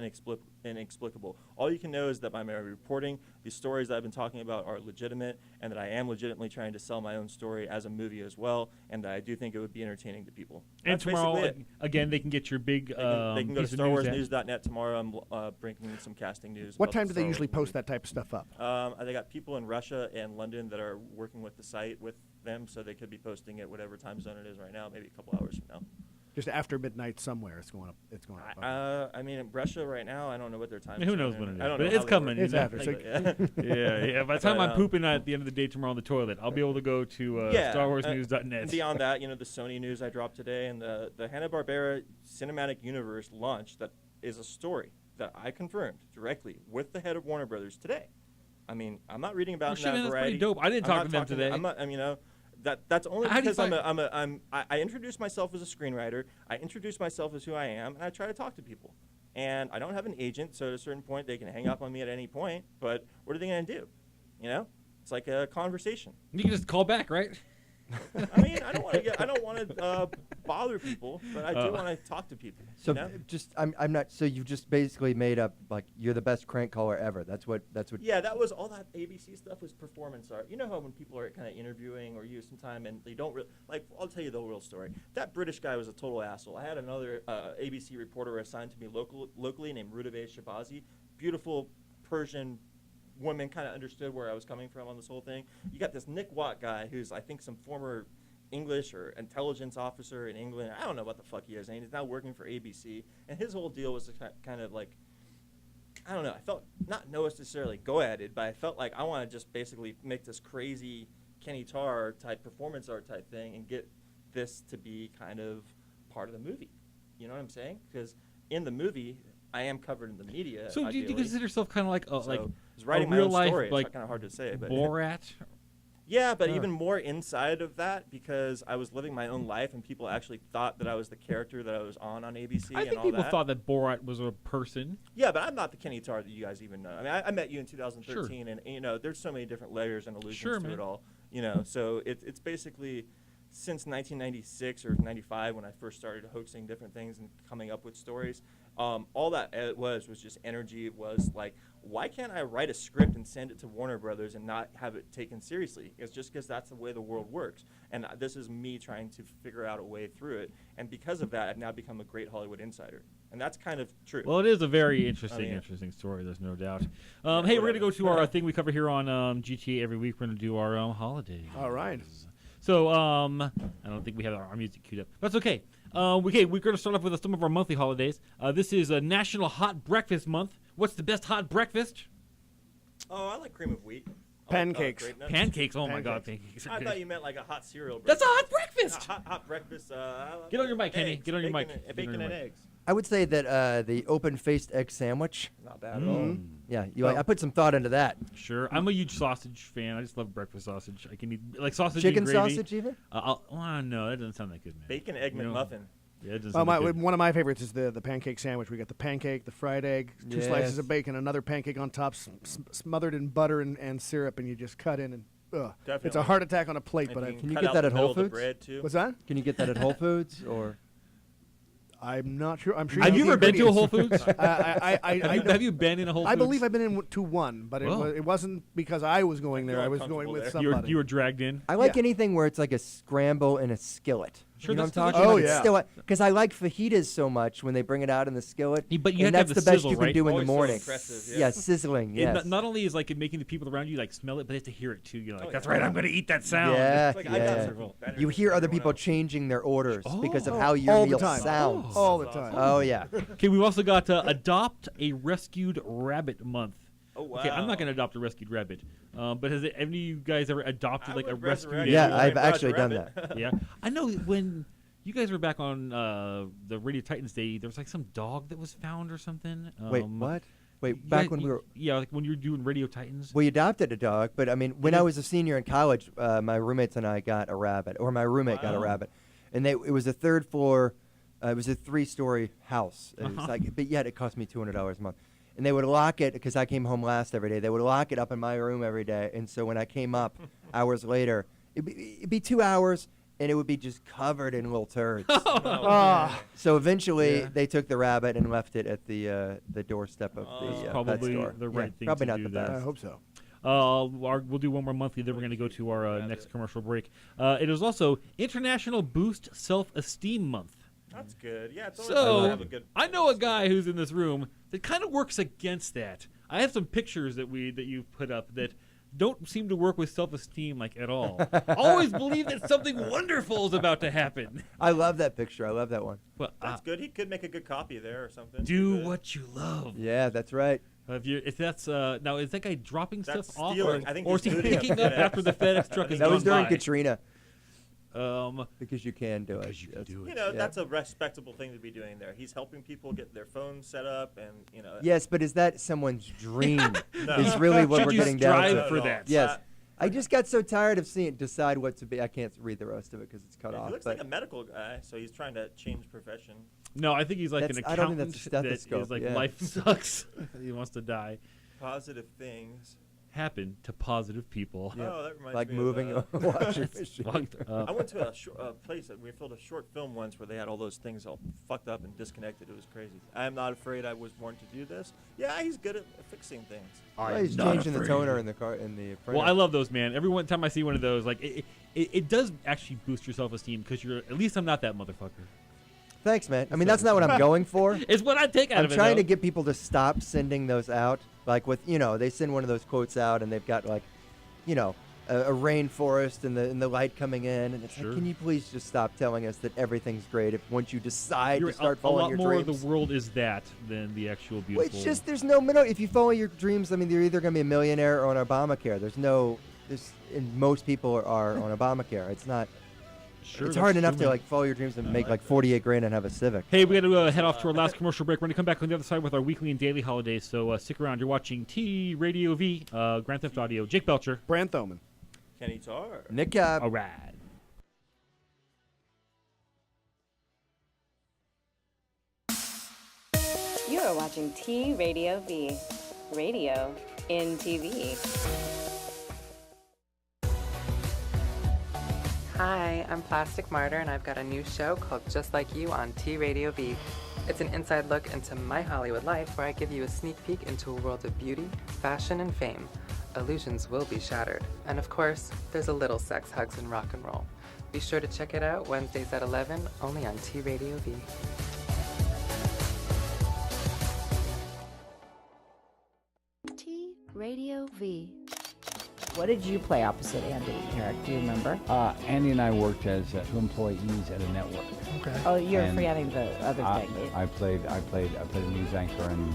inexplicable. All you can know is that by my reporting, the stories that I've been talking about are legitimate, and that I am legitimately trying to sell my own story as a movie as well, and that I do think it would be entertaining to people. And that's tomorrow, again, they can get your big They can go to StarWarsNews.net tomorrow. I'm bringing some casting news. What time do they usually post that type of stuff up? They got people in Russia and London that are working with the site with them, so they could be posting it whatever time zone it is right now, maybe a couple hours from now. Just after midnight somewhere, it's going up. I mean, in Russia right now, I don't know what their time. Who knows when it is? I don't but know it's coming. It's after. Yeah. By the time I'm pooping at the end of the day tomorrow on the toilet, I'll be able to go to StarWarsNews.net. Beyond that, the Sony news I dropped today, and the Hanna-Barbera Cinematic Universe launch, that is a story that I confirmed directly with the head of Warner Brothers today. I mean, I'm not reading about that That's Variety. pretty dope. I didn't talk to them today. I'm not. That's only because I introduce myself as a screenwriter. I introduce myself as who I am, and I try to talk to people. And I don't have an agent, so at a certain point they can hang up on me at any point. But what are they going to do? It's like a conversation. You can just call back, right? I mean, I don't want to bother people, but I do want to talk to people. So you know? I'm not. So you've just basically made up like you're the best crank caller ever. That's what. Yeah, that was all that ABC stuff was performance art. You know how when people are kind of interviewing or you some time and they don't really like. I'll tell you the real story. That British guy was a total asshole. I had another ABC reporter assigned to me locally named Rudaveh Shabazi, beautiful Persian woman, kind of understood where I was coming from on this whole thing. You got this Nick Watt guy who's I think some former English or intelligence officer in England. I don't know what the fuck he is, and he's now working for ABC. And his whole deal was kind of like, I don't know, I felt not necessarily go at it, but I felt like I want to just basically make this crazy Kenny Tarr type performance art type thing and get this to be kind of part of the movie. You know what I'm saying? Because in the movie, I am covered in the media. So do you consider yourself kind of like I was writing my own story. It's kind of hard to say, but Borat? Yeah, but even more inside of that because I was living my own life and people actually thought that I was the character that I was on ABC. I think people thought that Borat was a person. Yeah, but I'm not the Kenny Tarr that you guys even know. I mean, I met you in 2013, and you know, there's so many different layers and allusions to it all. You know, so it's basically since 1996 or 95 when I first started hoaxing different things and coming up with stories. All that it was just energy. It was like, why can't I write a script and send it to Warner Brothers and not have it taken seriously? It's just because that's the way the world works. And this is me trying to figure out a way through it. And because of that, I've now become a great Hollywood insider. And that's kind of true. Well, it is a very interesting story. There's no doubt. Hey, we're going to go to our thing we cover here on GTA every week. We're going to do our holidays. All right. So I don't think we have our music queued up. That's okay. We're going to start off with some of our monthly holidays. This is a National Hot Breakfast Month. What's the best hot breakfast? Oh, I like cream of wheat. Pancakes. Pancakes. Oh my God, pancakes. I thought you meant like a hot cereal. That's a hot breakfast. Hot breakfast. Get on your mic, Kenny. Get on your mic. Bacon and eggs. I would say that the open-faced egg sandwich. Not bad at all. Yeah, I put some thought into that. Sure, I'm a huge sausage fan. I just love breakfast sausage. I can eat like sausage chicken and gravy. sausage even. No, that doesn't sound that good, man. Bacon egg McMuffin. Yeah, it doesn't. One of my favorites is the pancake sandwich. We got the pancake, the fried egg, two slices of bacon, another pancake on top, smothered in butter and syrup, and you just cut in and. It's a heart attack on a plate. But can you get that at Whole Foods? What's that? Can you get that at Whole Foods or? I'm not sure. I'm sure. Have you ever been to a Whole Foods? Have you been in a Whole Foods? I believe I've been to one, but it wasn't because I was going there. I was going with somebody. You were dragged in. I like anything where it's like a scramble in a skillet. Sure, you know what I'm delicious. talking about? Oh, yeah. Because I like fajitas so much when they bring it out in the skillet. But you have that's to the have the best sizzle, you can right? do in the Always so morning. impressive, Yeah, sizzling. Yes. Not only is like it making the people around you like smell it, but they have to hear it too. You're like, that's right. I'm going to eat that sound. Yeah, Like, You hear other people changing their orders because of how your meal sounds. All the time. Oh yeah. Okay, we've also got Adopt a Rescued Rabbit Month. Oh wow. Okay, I'm not going to adopt a rescued rabbit. But has any of you guys ever adopted like a rescued? Yeah, I've actually done that. Yeah, I know when you guys were back on the Radio Titans Day, there was like some dog that was found or something. Wait, what? Wait, back when we were... Yeah, like when you were doing Radio Titans. We adopted a dog, but I mean, when I was a senior in college, my roommates and I got a rabbit, or my roommate got a rabbit. And it was a third floor, it was a 3-story house. It was like, but yet it cost me $200 a month. And they would lock it, because I came home last every day, they would lock it up in my room every day. And so when I came up hours later, it'd be 2 hours, and it would be just covered in little turds. So eventually, they took the rabbit and left it at the doorstep of the probably pet store. the right thing probably to not do the there. best. I hope so. We'll do one more monthly, then we're going to go to our next commercial break. It is also International Boost Self-Esteem Month. That's good. Yeah, it's always have a good. I know a guy who's in this room that kind of works against that. I have some pictures that you've put up that don't seem to work with self-esteem like at all. Always believe that something wonderful is about to happen. I love that picture. I love that one. Well, that's good. He could make a good copy there or something. Do what you love. Yeah, that's right. If that's now, is that guy dropping That's stuff stealing. off, I think or is he's he looting picking up up after the FedEx truck is That was gone during by? Katrina. Because you can do it. You can do it. You know, that's a respectable thing to be doing there. He's helping people get their phones set up, and you know. Yes, but is that someone's dream? No. Is really what Should we're you getting down to. strive for that? Yes. I just got so tired of seeing it decide what to be. I can't read the rest of it because it's cut off. He looks like a medical guy, so he's trying to change profession. No, I think he's like an I don't accountant think that's a stethoscope. that is like yeah. life sucks. He wants to die. Positive things. happen to positive people. Yeah. Oh, that reminds like me moving of, a washing machine. I went to a place that we filmed a short film once where they had all those things all fucked up and disconnected. It was crazy. I am not afraid I was born to do this. Yeah, he's good at fixing things. Well, he's changing the toner in the car in the printer. Well, I love those, man. Every one time I see one of those, like it does actually boost your self-esteem because you're at least I'm not that motherfucker. Thanks, man. I mean, that's not what I'm going for. It's what I take out of it. I'm trying to get people to stop sending those out. Like with, they send one of those quotes out and they've got like, a rainforest and the light coming in, and it's like, can you please just stop telling us that everything's great if once you decide to start following your dreams? A lot more of the world is that than the actual beautiful. Well, it's just there's no middle. If you follow your dreams, I mean, you're either going to be a millionaire or on Obamacare. And most people are on Obamacare. It's not. Sure, it's hard enough to follow your dreams and make like $48,000 and have a Civic. Hey, we got to head off to our last commercial break. We're going to come back on the other side with our weekly and daily holidays. So stick around. You're watching T Radio V, Grand Theft Audio. Jake Belcher, Bran Thoman, Kenny Tarr, Nick Cobb. All right. You are watching T Radio V, radio in TV. Hi, I'm Plastic Martyr, and I've got a new show called Just Like You on T Radio V. It's an inside look into my Hollywood life where I give you a sneak peek into a world of beauty, fashion, and fame. Illusions will be shattered. And of course, there's a little sex, hugs, and rock and roll. Be sure to check it out Wednesdays at 11, only on T Radio V. T Radio V. What did you play opposite Andy, Eric? Do you remember? Andy and I worked as two employees at a network. Okay. Oh, you're forgetting the other thing. I played a news anchor, and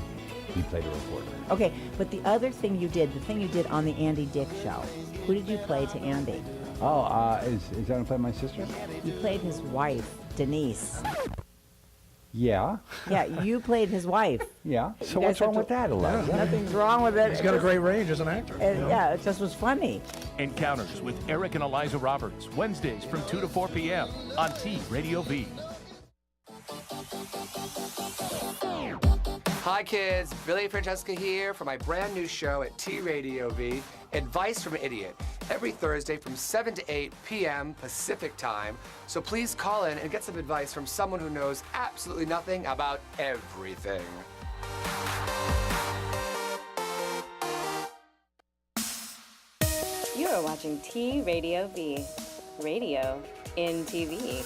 he played a reporter. Okay, but the other thing you did, the thing you did on the Andy Dick show, who did you play to Andy? Oh, is that going to play my sister? You played his wife, Denise. Yeah. Yeah, you played his wife. Yeah. So what's wrong with that, Elijah? Yeah. Nothing's wrong with it. He's got a great range as an actor. Yeah, it just was funny. Encounters with Eric and Eliza Roberts, Wednesdays from 2 to 4 p.m. on T Radio V. Hi kids, Billy and Francesca here for my brand new show at T Radio V, Advice from Idiot, every Thursday from 7 to 8 p.m. Pacific Time. So please call in and get some advice from someone who knows absolutely nothing about everything. You are watching T Radio V, radio in TV.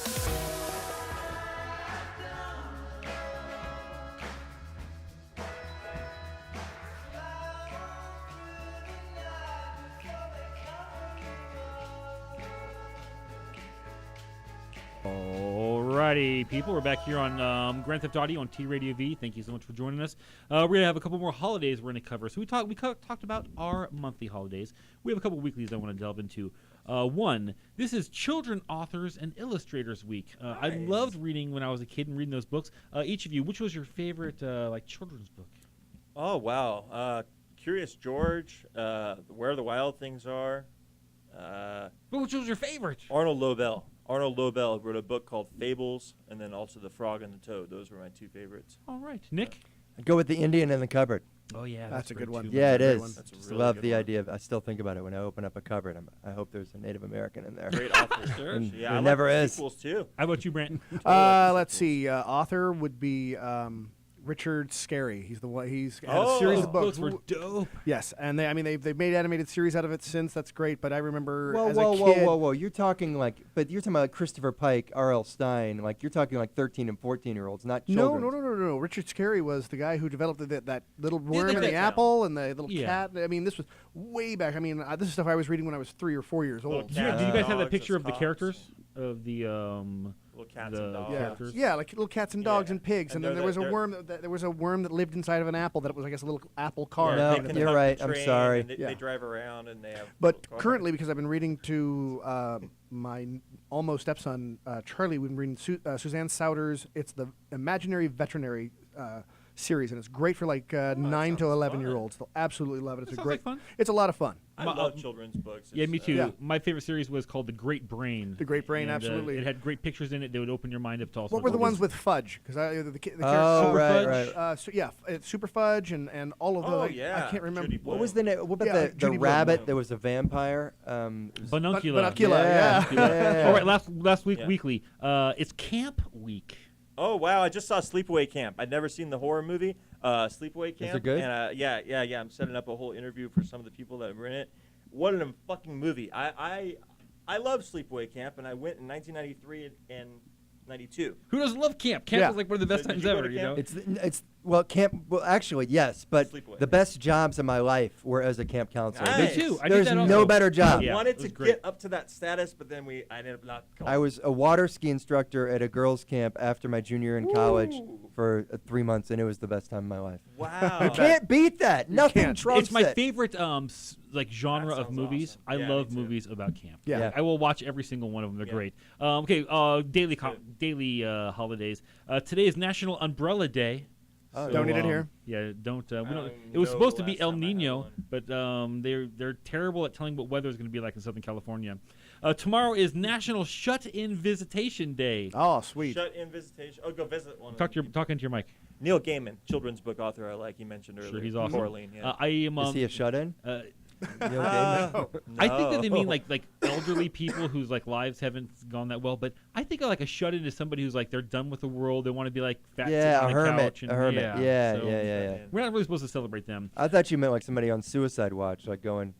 Alrighty, people, we're back here on Grand Theft Audio on T Radio V. Thank you so much for joining us. We're gonna have a couple more holidays we're gonna cover. So we talked about our monthly holidays. We have a couple weeklies I want to delve into. One, this is Children Authors and Illustrators Week. Nice. I loved reading when I was a kid and reading those books. Each of you, which was your favorite children's book? Oh wow, Curious George, Where the Wild Things Are. But which was your favorite? Arnold Lobel. Arnold Lobel wrote a book called Fables, and then also The Frog and the Toad. Those were my two favorites. All right, Nick. I'd go with The Indian in the Cupboard. Oh yeah, that's a good one. Yeah, it is. That's a Just really love good the one. idea of. I still think about it when I open up a cupboard. I hope there's a Native American in there. Great author. Sure. And Yeah, there I never like is. sequels too. How about you, Brant? Let's see. Author would be Richard Scarry. He's the one. He's had a series of books. Those were dope. Yes, and they've made animated series out of it since. That's great. But I remember as a kid. Whoa! You're talking you're talking about Christopher Pike, R.L. Stein. Like you're talking like 13 and 14-year-olds, not children. No. Richard Scarry was the guy who developed that little worm in the apple and the little cat. I mean, this was way back. I mean, this is stuff I was reading when I was 3 or 4 years old. Did you guys have that picture of the characters of the little cats and dogs? characters? Yeah, like little cats and dogs and pigs. And then there was a worm. There was a worm that lived inside of an apple. That was, I guess, a little apple car. No, They can you're hunt right. the I'm train, sorry. and they drive around and they have. But cars. currently, because I've been reading to my almost stepson Charlie, we've been reading Suzanne Sauter's. It's the Imaginary Veterinary series, and it's great for like 9 to 11-year-olds. They'll absolutely love it. It's That a sounds great like fun. It's a lot of fun. I love children's books. Yeah, me too. Yeah. My favorite series was called The Great Brain. The Great Brain, And, absolutely. It had great pictures in it. They would open your mind up to all What sorts were of the things. ones with Fudge? Because the character right. So yeah, Super Fudge and all of the. Oh, like, yeah. I can't remember. Judy What was the name? What about Yeah, the Judy rabbit Blume. that was a vampire? It was- Binocular. Yeah. All right, last week, Yeah. weekly. It's Camp Week. Oh wow! I just saw Sleepaway Camp. I'd never seen the horror movie Sleepaway Camp. it good? And yeah. I'm setting up a whole interview for some of the people that were in it. What a fucking movie! I love Sleepaway Camp, and I went in 1993 and 92. Who doesn't love camp? Camp Yeah. is like one of the best So did times you go ever. to You know. camp? Well, actually, yes, but Sleepaway. the best jobs of my life were as a camp counselor. Nice. Me too. I did There's that no also. better job. Yeah, I wanted it was to great. get up to that status, but then I ended up not going. I was a water ski instructor at a girls' camp after my junior year in college for 3 months, and it was the best time of my life. Wow. You can't beat that. Nothing can't. trumps It's my it. favorite like genre That of sounds movies. awesome. I Yeah, love me too. movies about camp. Yeah. I will watch every single one of them. They're Yeah. great. Okay, daily holidays. Today is National Umbrella Day. Oh, Don't eat it here. Yeah, don't. We I don't. don't It was know supposed to the be last El time I had Nino, one. but they're terrible at telling what weather is going to be like in Southern California. Tomorrow is National Shut-In Visitation Day. Oh, sweet. Shut-in visitation. Oh, go visit one. Talking to your mic. Neil Gaiman, children's book author I like. You mentioned earlier. Sure, he's awesome. Coraline, yeah. I am. Is he a shut-in? Neil I think that they mean No. like elderly people whose like lives haven't gone that well. But I think like a shut-in is somebody who's like they're done with the world. They want to be like fat sitting Yeah, on a the hermit. couch. And, A hermit. Yeah, so yeah. We're not really supposed to celebrate them. I thought you meant like somebody on suicide watch, like going,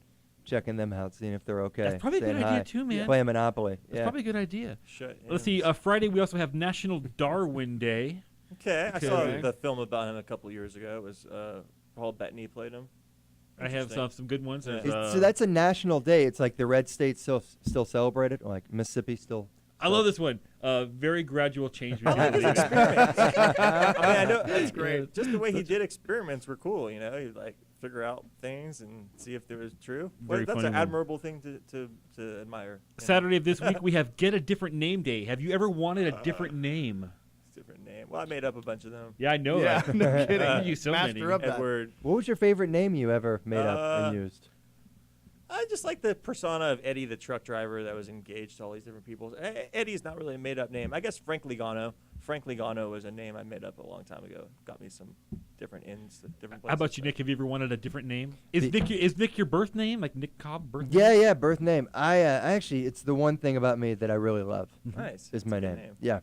checking them out, seeing if they're okay. That's probably a saying good idea hi. too, man. Playing Monopoly. That's Yeah. probably a good idea. Shut-ins. Let's see. Friday we also have National Darwin Day. Okay, I saw the film about him a couple years ago. It was Paul Bettany played him. I have some good ones. Yeah. There's, So that's a national day. It's like the red states still celebrate it, like Mississippi still. I love this one. Very gradual change. I like his experiments. I mean, I know That's great. Just the way he did experiments were cool. You know, he'd like figure out things and see if they was true. Very That's funny an one. admirable thing to admire. Saturday of this week we have Get a Different Name Day. Have you ever wanted a different name? Different name. Well, I made up a bunch of them. Yeah, I know. Yeah, that. no kidding. I use so Master many. of that. Edward. What was your favorite name you ever made up and used? I just like the persona of Eddie, the truck driver that was engaged to all these different people. Eddie's not really a made-up name. I guess Frank Ligano. Frank Ligano was a name I made up a long time ago. Got me some different ends, different places. How about you, Nick? Have you ever wanted a different name? Is Nick your birth name? Like Nick Cobb birth name? Yeah, birth name. I actually, it's the one thing about me that I really love. Nice. Is That's my a good name. name. Yeah,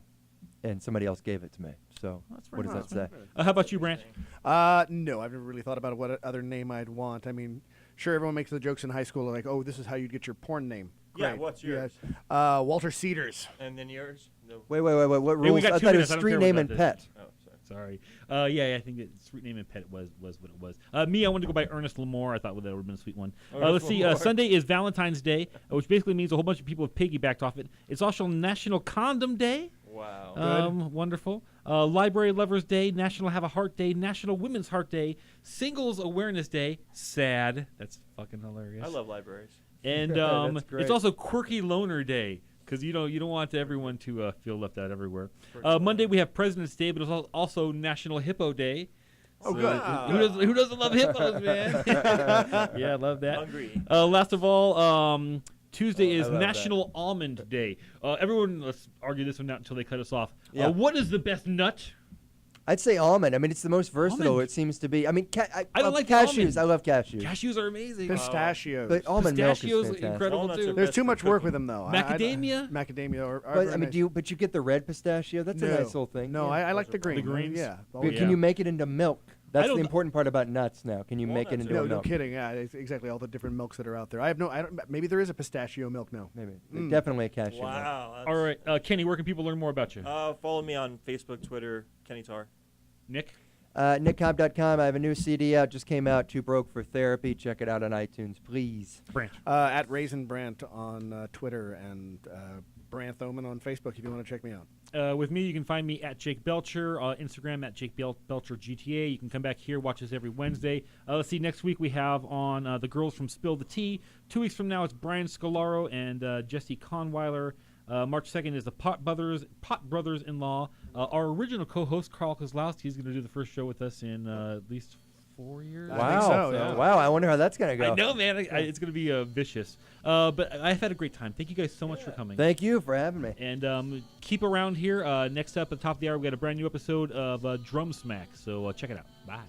and somebody else gave it to me. So what does that say? How about you, Branch? No, I've never really thought about what other name I'd want. I mean, sure, everyone makes the jokes in high school like, "Oh, this is how you'd get your porn name." Yeah, Great. what's yours? Walter Cedars. And then yours? No. Wait. What Hey, we rules? got I 2 thought it minutes. was I don't street care name what and that pet. is. Oh, sorry. Yeah, I think that street name and pet was what it was. Me, I wanted to go by Ernest Lamore. I thought that would have been a sweet one. Let's see. Sunday is Valentine's Day, which basically means a whole bunch of people have piggybacked off it. It's also National Condom Day. Wow. Wonderful. Library Lovers Day, National Have a Heart Day, National Women's Heart Day, Singles Awareness Day. Sad. That's fucking hilarious. I love libraries. And That's great. it's also Quirky Loner Day because you don't want everyone to feel left out everywhere. Monday we have President's Day, but it's also National Hippo Day. Oh, good. Who doesn't love hippos, man? Yeah, I love that. Hungry. Last of all, Tuesday is I love National Almond Day. Everyone, let's argue this one out until they cut us off. Yeah. What is the best nut? I'd say almond. I mean, it's the most versatile. Almond. It seems to be. I mean, I love don't like cashews. almond. I love cashews. Cashews are amazing. Pistachios. But almond milk is Pistachios fantastic. incredible Walnuts too. are There's best too for much work cooking. with them though. Macadamia? Macadamia are But very I mean, nice. but you get the red pistachio. That's a No. nice little thing. No, Yeah. I like the green. The greens? Yeah. But Oh, can yeah. you make it into milk? That's don't the kn- important part about nuts now. Can you make it Walnuts into are No, a no milk? kidding. Yeah, it's exactly all the different milks that are out there. I don't. Maybe there is a pistachio milk now. Maybe. Definitely a cashew. milk. Wow. That's, All right, Kenny, where can people learn more about you? Follow me on Facebook, Twitter, Kenny Tarr. Nick? NickCobb.com. I have a new CD out. Just came out. Too Broke for Therapy. Check it out on iTunes, please. Branch. At Raisin Brant on Twitter and Brant Thoman on Facebook if you want to check me out. With me, you can find me at Jake Belcher, Instagram at Jake Belcher GTA. You can come back here, watch us every Wednesday. Let's see, next week we have on the girls from Spill the Tea. 2 weeks from now, it's Brian Scolaro and Jesse Conweiler. March 2nd is the Pot Brothers-in-Law. Our original co-host, Carl Kozlowski, is going to do the first show with us in at least 4 years. Wow. I think so, yeah. Wow, I wonder how that's going to go. I know, man. It's going to be vicious. But I've had a great time. Thank you guys so much for coming. Thank you for having me. And keep around here. Next up at the top of the hour, we got a brand new episode of Drum Smack. So check it out. Bye.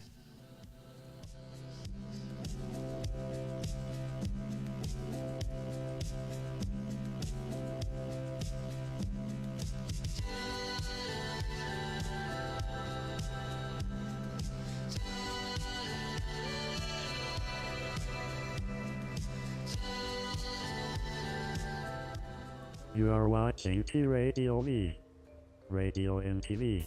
You are watching T Radio V, Radio and TV.